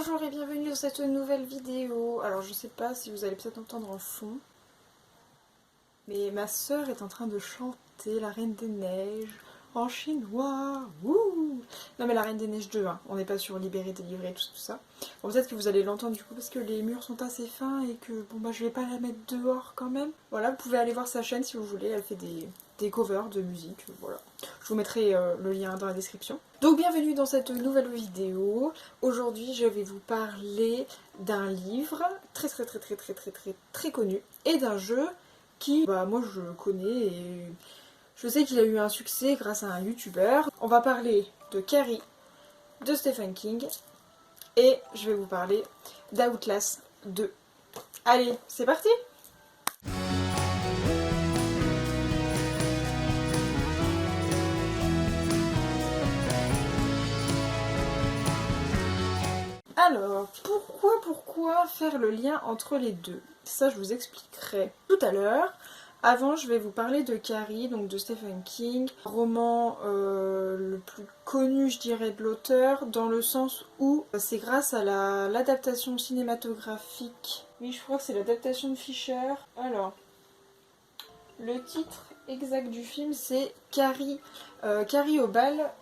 Bonjour et bienvenue dans cette nouvelle vidéo. Alors je sais pas si vous allez peut-être entendre en fond, mais ma sœur est en train de chanter la Reine des Neiges en chinois. Wouh! Non mais la Reine des Neiges 2, hein. On n'est pas sur Libéré, délivré, tout ça. Bon, peut-être que vous allez l'entendre du coup parce que les murs sont assez fins et que bon bah je vais pas la mettre dehors quand même. Voilà, vous pouvez aller voir sa chaîne si vous voulez, elle fait des covers de musique, voilà. Je vous mettrai le lien dans la description. Donc bienvenue dans cette nouvelle vidéo. Aujourd'hui je vais vous parler d'un livre très connu et d'un jeu qui, bah moi je connais et je sais qu'il a eu un succès grâce à un youtubeur. On va parler de Carrie de Stephen King et je vais vous parler d'Outlast 2. Allez, c'est parti! Alors, pourquoi faire le lien entre les deux? Ça, je vous expliquerai tout à l'heure. Avant, je vais vous parler de Carrie, donc de Stephen King, roman le plus connu, je dirais, de l'auteur, dans le sens où c'est grâce à l'adaptation cinématographique. Oui, je crois que c'est l'adaptation de Fisher. Alors, le titre exact du film, c'est Carrie au bal.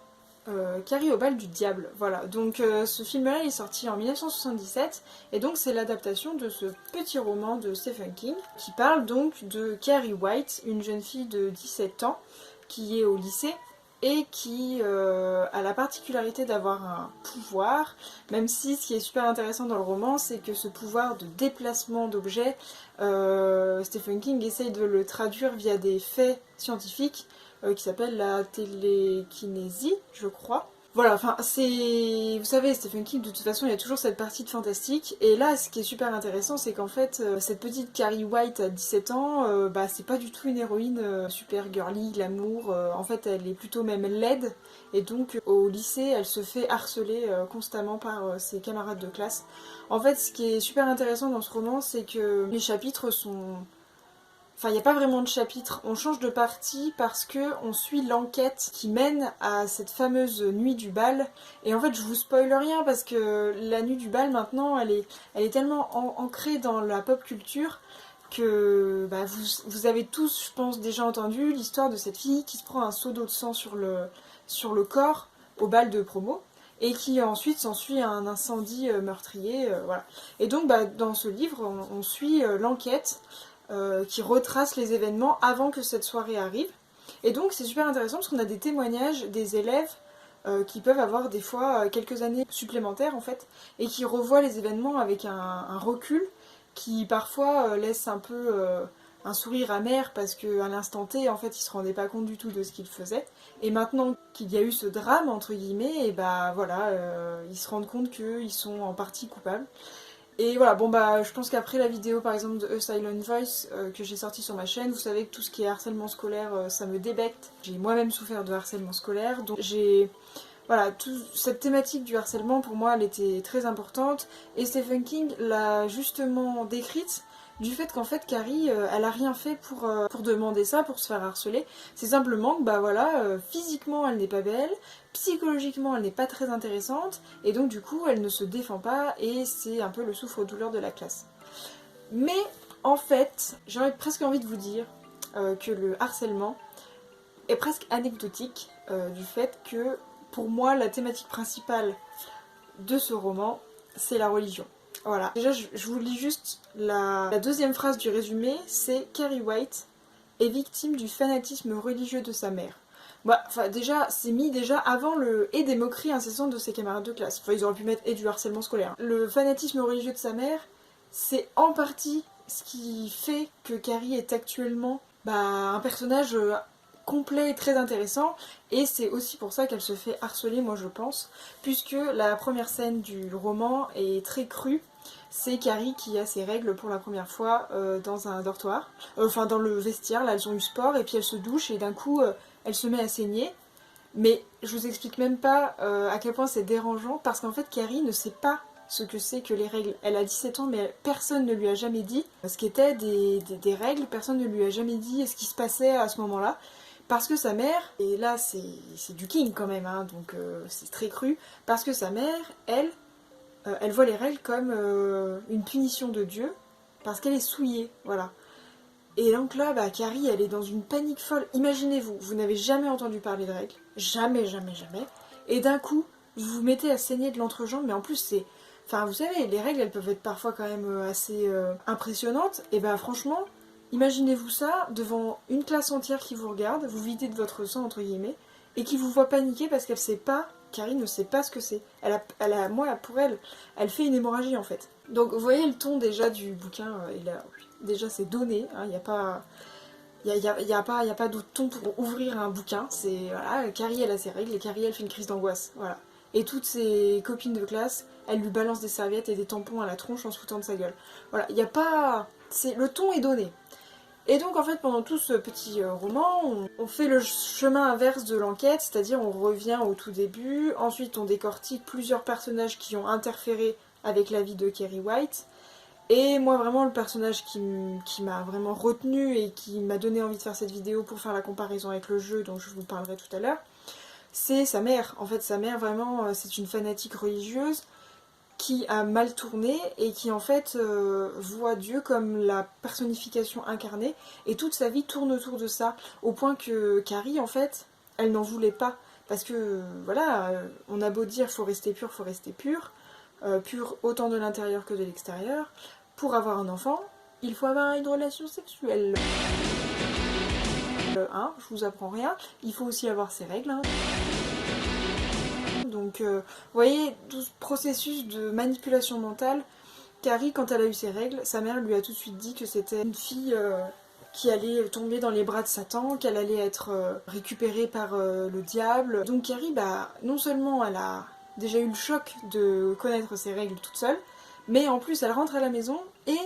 Carrie au bal du diable, voilà. Donc ce film-là est sorti en 1977 et donc c'est l'adaptation de ce petit roman de Stephen King qui parle donc de Carrie White, une jeune fille de 17 ans qui est au lycée et qui a la particularité d'avoir un pouvoir, même si ce qui est super intéressant dans le roman, c'est que ce pouvoir de déplacement d'objets, Stephen King essaye de le traduire via des faits scientifiques qui s'appelle la télékinésie, je crois. Voilà, enfin, c'est... Vous savez, Stephen King, de toute façon, il y a toujours cette partie de fantastique. Et là, ce qui est super intéressant, c'est qu'en fait, cette petite Carrie White à 17 ans, bah, c'est pas du tout une héroïne super girly, glamour. En fait, elle est plutôt même laide. Et donc, au lycée, elle se fait harceler constamment par ses camarades de classe. En fait, ce qui est super intéressant dans ce roman, c'est que les chapitres sont... Enfin, il n'y a pas vraiment de chapitre, on change de partie parce que on suit l'enquête qui mène à cette fameuse nuit du bal. Et en fait, je vous spoil rien parce que la nuit du bal, maintenant, elle est tellement ancrée dans la pop culture que bah, vous avez tous, je pense, déjà entendu l'histoire de cette fille qui se prend un seau d'eau de sang sur le corps au bal de promo. Et qui ensuite s'ensuit un incendie meurtrier, voilà. Et donc, bah, dans ce livre, on suit l'enquête qui retrace les événements avant que cette soirée arrive. Et donc c'est super intéressant parce qu'on a des témoignages des élèves qui peuvent avoir des fois quelques années supplémentaires en fait, et qui revoient les événements avec un recul qui parfois laisse un peu un sourire amer parce qu'à l'instant T en fait ils se rendaient pas compte du tout de ce qu'ils faisaient. Et maintenant qu'il y a eu ce drame entre guillemets, et bah voilà, ils se rendent compte qu'ils sont en partie coupables. Et voilà, bon bah je pense qu'après la vidéo par exemple de A Silent Voice que j'ai sortie sur ma chaîne, vous savez que tout ce qui est harcèlement scolaire, ça me débecte. J'ai moi-même souffert de harcèlement scolaire, donc j'ai... Voilà, cette thématique du harcèlement pour moi elle était très importante et Stephen King l'a justement décrite du fait qu'en fait Carrie elle a rien fait pour demander ça, pour se faire harceler. C'est simplement que bah voilà, physiquement elle n'est pas belle, psychologiquement elle n'est pas très intéressante et donc du coup elle ne se défend pas et c'est un peu le souffre-douleur de la classe. Mais en fait j'ai presque envie de vous dire que le harcèlement est presque anecdotique du fait que pour moi, la thématique principale de ce roman, c'est la religion. Voilà. Déjà, je vous lis juste la deuxième phrase du résumé, c'est Carrie White est victime du fanatisme religieux de sa mère. Bah, enfin, déjà, c'est mis déjà avant le et des moqueries incessantes de ses camarades de classe. Enfin, ils auraient pu mettre et du harcèlement scolaire. Le fanatisme religieux de sa mère, c'est en partie ce qui fait que Carrie est actuellement un personnage complet et très intéressant, et c'est aussi pour ça qu'elle se fait harceler, moi je pense, puisque la première scène du roman est très crue. C'est Carrie qui a ses règles pour la première fois dans un dortoir, enfin dans le vestiaire, là elles ont eu sport, et puis elle se douche, et d'un coup elle se met à saigner. Mais je vous explique même pas à quel point c'est dérangeant, parce qu'en fait Carrie ne sait pas ce que c'est que les règles. Elle a 17 ans, mais personne ne lui a jamais dit ce qu'étaient des règles, personne ne lui a jamais dit ce qui se passait à ce moment-là. Parce que sa mère, et là c'est du King quand même, hein, donc c'est très cru, parce que sa mère, elle, elle voit les règles comme une punition de Dieu parce qu'elle est souillée, voilà. Et donc là, bah, Carrie, elle est dans une panique folle. Imaginez-vous, vous n'avez jamais entendu parler de règles, jamais, jamais, jamais, et d'un coup, vous vous mettez à saigner de l'entrejambe, mais en plus c'est... Enfin, vous savez, les règles, elles peuvent être parfois quand même assez impressionnantes, et bah franchement, imaginez-vous ça devant une classe entière qui vous regarde, vous videz de votre sang, entre guillemets, et qui vous voit paniquer parce qu'elle sait pas, Carrie ne sait pas ce que c'est. Moi, pour elle, elle fait une hémorragie en fait. Donc vous voyez le ton déjà du bouquin, déjà c'est donné, il n'y a pas... y a pas d'autre ton pour ouvrir un bouquin. C'est voilà, Carrie elle a ses règles et Carrie elle fait une crise d'angoisse. Voilà. Et toutes ses copines de classe, elles lui balancent des serviettes et des tampons à la tronche en se foutant de sa gueule. Voilà, il n'y a pas. Le ton est donné. Et donc en fait pendant tout ce petit roman, on fait le chemin inverse de l'enquête, c'est-à-dire on revient au tout début, ensuite on décortique plusieurs personnages qui ont interféré avec la vie de Carrie White. Et moi vraiment le personnage qui m'a vraiment retenu et qui m'a donné envie de faire cette vidéo pour faire la comparaison avec le jeu dont je vous parlerai tout à l'heure, c'est sa mère. En fait sa mère vraiment c'est une fanatique religieuse qui a mal tourné et qui en fait voit Dieu comme la personnification incarnée et toute sa vie tourne autour de ça au point que Carrie en fait elle n'en voulait pas parce que voilà on a beau dire faut rester pur pur autant de l'intérieur que de l'extérieur. Pour avoir un enfant, il faut avoir une relation sexuelle. Je vous apprends rien. Il faut aussi avoir ses règles. Donc, vous voyez, tout ce processus de manipulation mentale, Carrie, quand elle a eu ses règles, sa mère lui a tout de suite dit que c'était une fille qui allait tomber dans les bras de Satan, qu'elle allait être récupérée par le diable. Donc Carrie, bah, non seulement elle a déjà eu le choc de connaître ses règles toute seule, mais en plus elle rentre à la maison et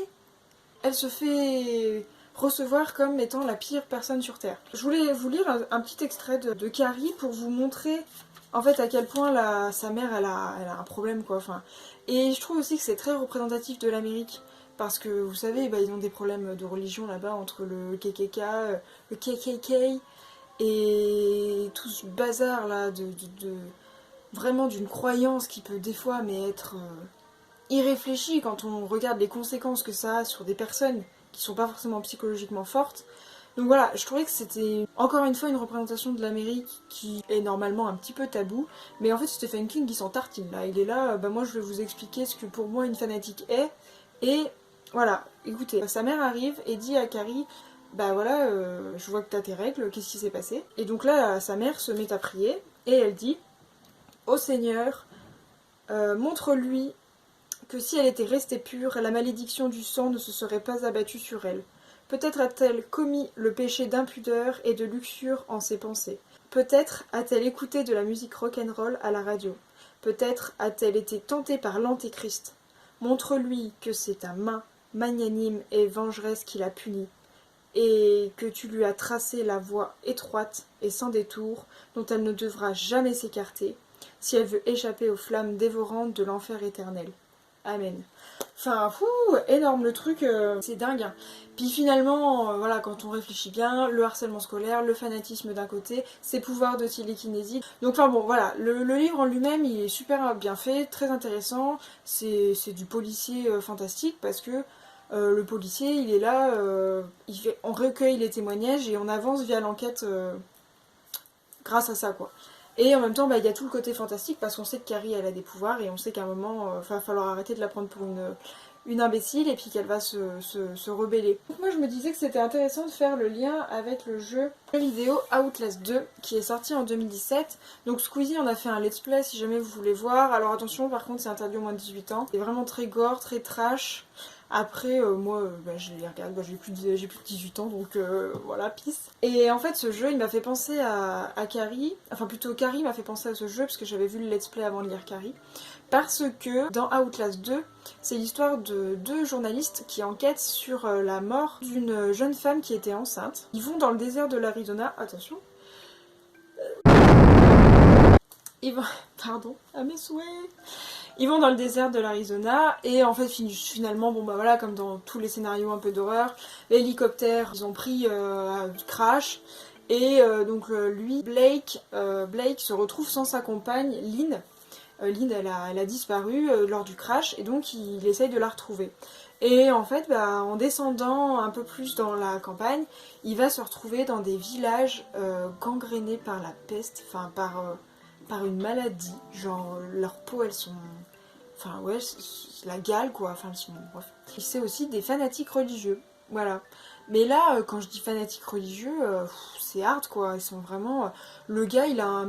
elle se fait recevoir comme étant la pire personne sur Terre. Je voulais vous lire un petit extrait de Carrie pour vous montrer en fait à quel point sa mère elle a un problème quoi. Enfin, et je trouve aussi que c'est très représentatif de l'Amérique. Parce que vous savez, bah, ils ont des problèmes de religion là-bas entre le KKK, le KKK et tout ce bazar là vraiment d'une croyance qui peut des fois mais être irréfléchie quand on regarde les conséquences que ça a sur des personnes qui sont pas forcément psychologiquement fortes. Donc voilà, je trouvais que c'était encore une fois une représentation de l'Amérique qui est normalement un petit peu tabou, mais en fait Stephen King il s'en tartine là, il est là, bah moi je vais vous expliquer ce que pour moi une fanatique est, et voilà, écoutez, sa mère arrive et dit à Carrie, bah voilà, je vois que t'as tes règles, qu'est-ce qui s'est passé? Et donc là, sa mère se met à prier, et elle dit, ô Seigneur, montre-lui que si elle était restée pure, la malédiction du sang ne se serait pas abattue sur elle. Peut-être a-t-elle commis le péché d'impudeur et de luxure en ses pensées. Peut-être a-t-elle écouté de la musique rock'n'roll à la radio. Peut-être a-t-elle été tentée par l'antéchrist. Montre-lui que c'est ta main magnanime et vengeresse qui l'a punie, et que tu lui as tracé la voie étroite et sans détour dont elle ne devra jamais s'écarter, si elle veut échapper aux flammes dévorantes de l'enfer éternel. Amen. Enfin, énorme le truc, c'est dingue. Hein. Puis finalement, voilà, quand on réfléchit bien, le harcèlement scolaire, le fanatisme d'un côté, ses pouvoirs de télékinésie. Donc enfin bon, voilà, le livre en lui-même, il est super bien fait, très intéressant. C'est du policier fantastique parce que le policier, il est là, on recueille les témoignages et on avance via l'enquête grâce à ça, quoi. Et en même temps, bah, y a tout le côté fantastique parce qu'on sait que Carrie, elle a des pouvoirs et on sait qu'à un moment, va falloir arrêter de la prendre pour une imbécile et puis qu'elle va se rebeller. Donc moi, je me disais que c'était intéressant de faire le lien avec le jeu vidéo Outlast 2 qui est sorti en 2017. Donc Squeezie en a fait un let's play si jamais vous voulez voir. Alors attention, par contre, c'est interdit au moins de 18 ans. C'est vraiment très gore, très trash. Après, moi, je les regarde, j'ai plus de 18 ans, donc voilà, peace. Et en fait, ce jeu, il m'a fait penser à Carrie, enfin plutôt Carrie m'a fait penser à ce jeu, parce que j'avais vu le let's play avant de lire Carrie, parce que dans Outlast 2, c'est l'histoire de deux journalistes qui enquêtent sur la mort d'une jeune femme qui était enceinte. Ils vont dans le désert de l'Arizona, attention. Ils vont... Pardon, à mes souhaits. Ils vont dans le désert de l'Arizona et en fait finalement, bon bah voilà, comme dans tous les scénarios un peu d'horreur, l'hélicoptère, ils ont pris crash et donc lui, Blake se retrouve sans sa compagne, Lynn, Lynn elle a disparu lors du crash et donc il essaye de la retrouver. Et en fait, en descendant un peu plus dans la campagne, il va se retrouver dans des villages gangrénés par la peste, enfin par une maladie, genre leurs peaux elles sont... Enfin ouais, c'est la gale quoi, enfin elles sont... Bref. Et c'est aussi des fanatiques religieux, voilà. Mais là, quand je dis fanatiques religieux, c'est hard quoi, ils sont vraiment... Le gars il a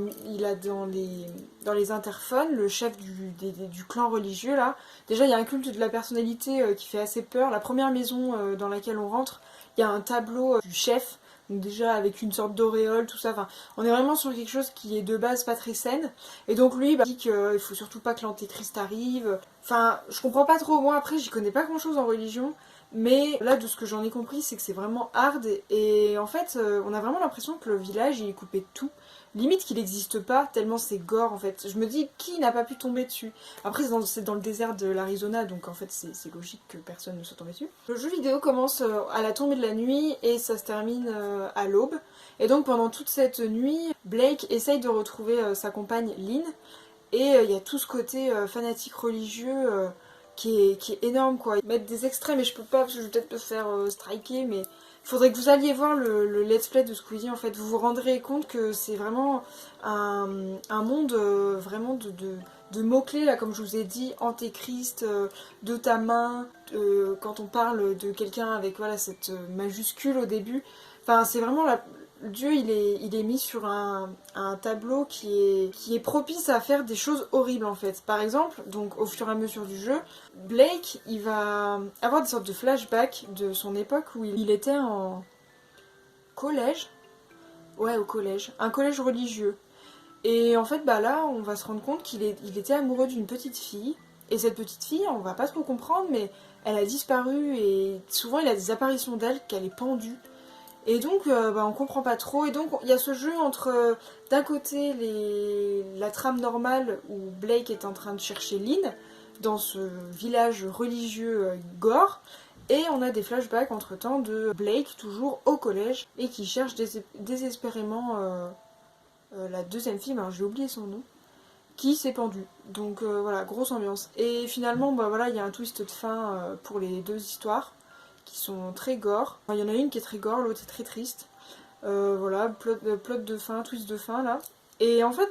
dans les interphones, le chef du clan religieux là, déjà il y a un culte de la personnalité qui fait assez peur. La première maison dans laquelle on rentre, il y a un tableau du chef, donc déjà avec une sorte d'auréole, tout ça, enfin, on est vraiment sur quelque chose qui est de base pas très saine. Et donc lui, il dit qu'il faut surtout pas que l'antéchrist arrive. Enfin, je comprends pas trop, moi après j'y connais pas grand chose en religion, mais là de ce que j'en ai compris, c'est que c'est vraiment hard, et en fait, on a vraiment l'impression que le village il est coupé de tout. Limite qu'il n'existe pas, tellement c'est gore en fait. Je me dis, qui n'a pas pu tomber dessus? Après, c'est dans le désert de l'Arizona, donc en fait, c'est logique que personne ne soit tombé dessus. Le jeu vidéo commence à la tombée de la nuit et ça se termine à l'aube. Et donc, pendant toute cette nuit, Blake essaye de retrouver sa compagne Lynn. Et il y a tout ce côté fanatique religieux qui est énorme quoi. Ils mettent des extraits, mais je peux pas parce que je vais peut-être me faire striker, mais il faudrait que vous alliez voir le let's play de Squeezie en fait. Vous vous rendrez compte que c'est vraiment un monde vraiment de mots-clés là, comme je vous ai dit, antéchrist, de ta main, quand on parle de quelqu'un avec voilà, cette majuscule au début. Enfin, c'est vraiment Dieu, il est mis sur un tableau qui est propice à faire des choses horribles en fait. Par exemple, donc au fur et à mesure du jeu, Blake, il va avoir des sortes de flashbacks de son époque où il était en collège. Ouais, au collège. Un collège religieux. Et en fait, là, on va se rendre compte il était amoureux d'une petite fille. Et cette petite fille, on va pas trop comprendre, mais elle a disparu et souvent il a des apparitions d'elle qu'elle est pendue. Et donc, on comprend pas trop. Et donc, il y a ce jeu entre, d'un côté, la trame normale où Blake est en train de chercher Lynn dans ce village religieux gore. Et on a des flashbacks entre-temps de Blake, toujours au collège, et qui cherche désespérément la deuxième fille, alors j'ai oublié son nom, qui s'est pendue. Donc voilà, grosse ambiance. Et finalement, voilà, il y a un twist de fin pour les deux histoires qui sont très gore. Enfin, il y en a une qui est très gore, l'autre est très triste. Voilà, plot de fin, twist de fin là. Et en fait,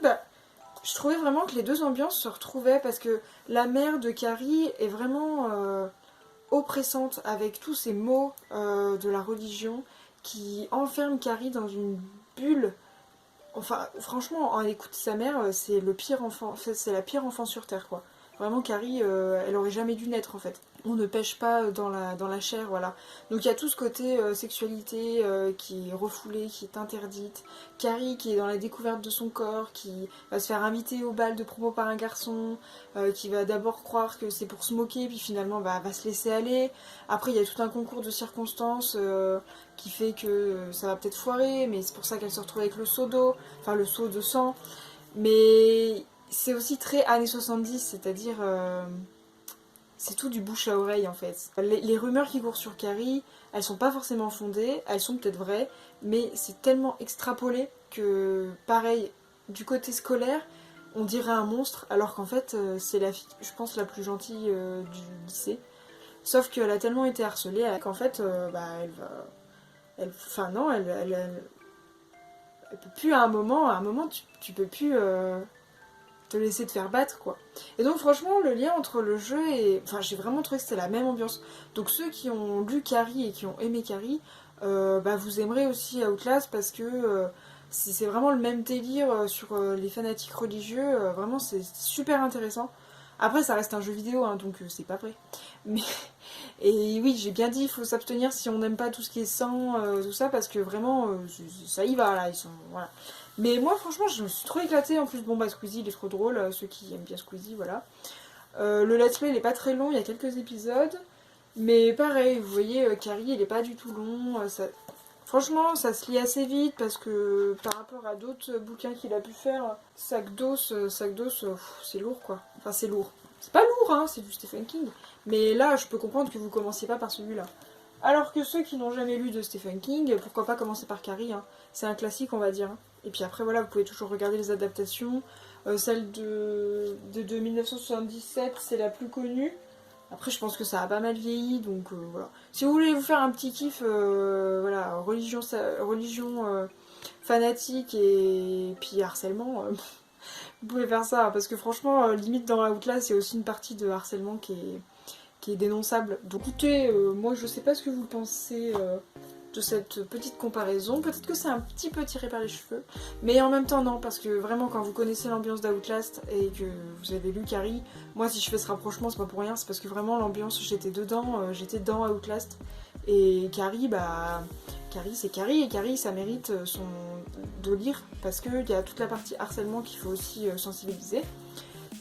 je trouvais vraiment que les deux ambiances se retrouvaient parce que la mère de Carrie est vraiment oppressante avec tous ces mots de la religion qui enferment Carrie dans une bulle. Enfin, franchement, en écoutant sa mère, c'est le pire enfant, c'est la pire enfant sur Terre, quoi. Vraiment, Carrie, elle aurait jamais dû naître, en fait. On ne pêche pas dans la chair, voilà. Donc il y a tout ce côté sexualité qui est refoulé, qui est interdite. Carrie qui est dans la découverte de son corps, qui va se faire inviter au bal de promo par un garçon, qui va d'abord croire que c'est pour se moquer, puis finalement va se laisser aller. Après il y a tout un concours de circonstances qui fait que ça va peut-être foirer, mais c'est pour ça qu'elle se retrouve avec le seau d'eau, enfin le seau de sang. Mais c'est aussi très années 70, c'est-à-dire... c'est tout du bouche à oreille en fait. Les rumeurs qui courent sur Carrie, elles sont pas forcément fondées, elles sont peut-être vraies, mais c'est tellement extrapolé que, pareil, du côté scolaire, on dirait un monstre, alors qu'en fait, c'est la fille, je pense, la plus gentille du lycée. Sauf qu'elle a tellement été harcelée qu'en fait, elle va. Enfin, non, elle peut plus à un moment, tu peux plus. Te laisser te faire battre quoi. Et donc franchement le lien entre le jeu et... Enfin j'ai vraiment trouvé que c'était la même ambiance. Donc ceux qui ont lu Carrie et qui ont aimé Carrie, vous aimerez aussi Outlast parce que c'est vraiment le même délire sur les fanatiques religieux. Vraiment c'est super intéressant. Après ça reste un jeu vidéo hein, donc c'est pas vrai. Mais... Et oui j'ai bien dit il faut s'abstenir si on n'aime pas tout ce qui est sang, tout ça parce que vraiment ça y va là, ils sont... Voilà. Mais moi franchement je me suis trop éclatée, en plus Squeezie il est trop drôle, ceux qui aiment bien Squeezie voilà. Le let's play il est pas très long, il y a quelques épisodes, mais pareil vous voyez Carrie il est pas du tout long, franchement ça se lit assez vite parce que par rapport à d'autres bouquins qu'il a pu faire, Sac d'os, c'est lourd quoi, enfin c'est lourd. C'est pas lourd hein, c'est du Stephen King, mais là je peux comprendre que vous commenciez pas par celui-là. Alors que ceux qui n'ont jamais lu de Stephen King, pourquoi pas commencer par Carrie, hein. C'est un classique on va dire. Et puis après voilà, vous pouvez toujours regarder les adaptations. Celle de 1977, c'est la plus connue. Après, je pense que ça a pas mal vieilli, donc voilà. Si vous voulez vous faire un petit kiff, voilà, religion fanatique et puis harcèlement, vous pouvez faire ça. Parce que franchement, limite dans Outlast, il y a aussi une partie de harcèlement qui est dénonçable. Donc écoutez, moi je sais pas ce que vous pensez de cette petite comparaison. Peut-être que c'est un petit peu tiré par les cheveux, mais en même temps non, parce que vraiment quand vous connaissez l'ambiance d'Outlast et que vous avez lu Carrie, moi si je fais ce rapprochement c'est pas pour rien, c'est parce que vraiment l'ambiance, j'étais dedans, j'étais dans Outlast. Et Carrie, bah Carrie c'est Carrie, et Carrie ça mérite de lire, parce qu'il y a toute la partie harcèlement qu'il faut aussi sensibiliser.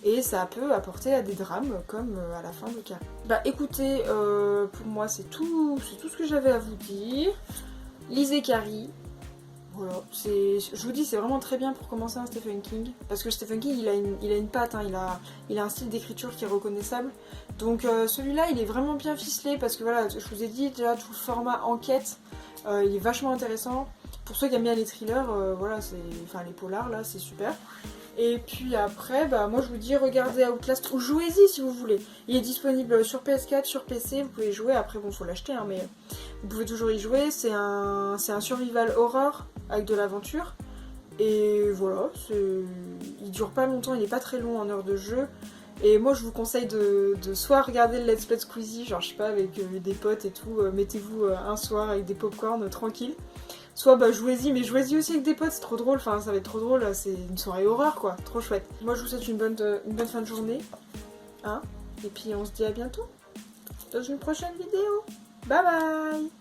Et ça peut apporter à des drames comme à la fin de Carrie. Bah écoutez, pour moi c'est tout ce que j'avais à vous dire. Lisez Carrie. Voilà, je vous dis c'est vraiment très bien pour commencer un Stephen King. Parce que Stephen King il a une patte, hein, il a un style d'écriture qui est reconnaissable. Donc celui-là il est vraiment bien ficelé parce que voilà, je vous ai dit déjà tout le format enquête, il est vachement intéressant. Pour ceux qui aiment bien les thrillers, voilà, enfin les polars là, c'est super. Et puis après, bah moi je vous dis regardez Outlast ou jouez-y si vous voulez. Il est disponible sur PS4, sur PC, vous pouvez jouer. Après bon faut l'acheter hein, mais vous pouvez toujours y jouer. C'est un survival horror avec de l'aventure. Et voilà, il dure pas longtemps, il est pas très long en heure de jeu. Et moi je vous conseille de soit regarder le Let's Play de Squeezie, genre je sais pas avec des potes et tout, mettez-vous un soir avec des popcorn tranquille. Soit bah jouez-y, mais jouez-y aussi avec des potes, c'est trop drôle, enfin ça va être trop drôle, c'est une soirée horreur quoi, trop chouette. Moi je vous souhaite une bonne fin de journée, hein, et puis on se dit à bientôt dans une prochaine vidéo. Bye bye.